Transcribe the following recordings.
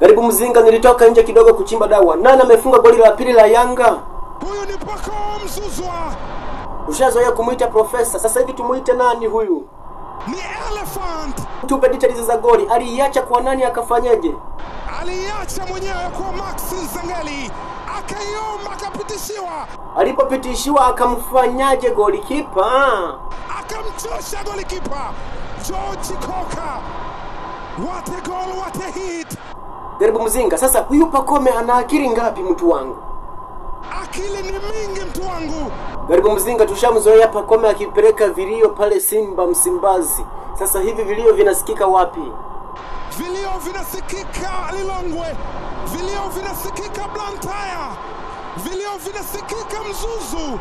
Karibu Mzinga, nilitoka nje kidogo kuchimba dawa. Nani amefunga goli la pili la Yanga? Huyu ni Pacome Zouzoua. Ushazoea kumuita profesa, sasa hivi tumuite nani huyu? Ni Elephant. Tupe details za goli. Aliacha kwa nani akafanyaje? Aliacha mwenyewe kwa Max Zangeli. Akaiomba akapitishiwa. Alipopitishiwa akamfanyaje golikipa? Akamchosha golikipa George Koka. What a goal, what a hit. Karibu Mzinga, sasa huyu Pacome ana akili ngapi mtu wangu? Akili ni mingi mtu wangu. Karibu Mzinga, tushamzoea Pacome akipeleka vilio pale Simba Msimbazi. Sasa hivi vilio vinasikika wapi? Vilio vinasikika Lilongwe. Vilio vinasikika Blantyre. Vilio vinasikika Mzuzu.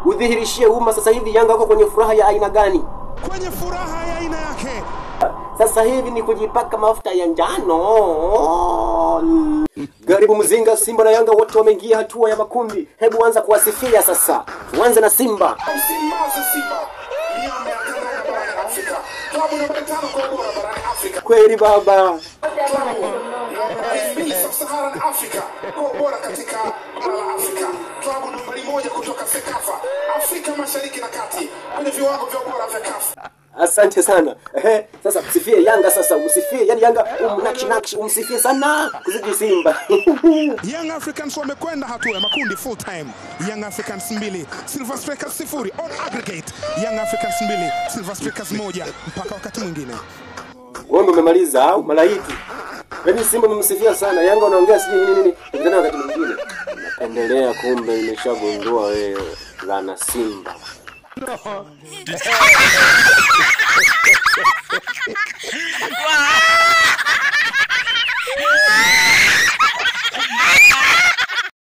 Udhihirishie umma sasa hivi Yanga wako kwenye furaha ya aina gani? Kwenye furaha ya aina yake. Sasa hivi ni kujipaka mafuta ya njano. Karibu Mzinga, Simba na Yanga wote wameingia hatua ya makundi. Hebu anza kuwasifia sasa. Tuanze na Simba. Kweli baba. Klabu nambari 1 kutoka Sekafa Afrika Mashariki na Kati kwenye viwango vya ubora vya CAF. Asante sana. Sasa msifie Yanga sasa, umsifie. Yaani Yanga umnakshi umsifie sana kuzidi Simba. Young Africans wamekwenda hatua ya makundi full time. Young Africans 2, Silver Strikers 0 on aggregate. Young Africans 2, Silver Strikers 1 mpaka wakati mwingine. Wewe umemaliza au malaiki? Yaani Simba mmsifia sana, Yanga unaongea siji nini? Ndio wakati mwingine. Napendelea kumbe nimeshagundua wewe lana Simba. Wow.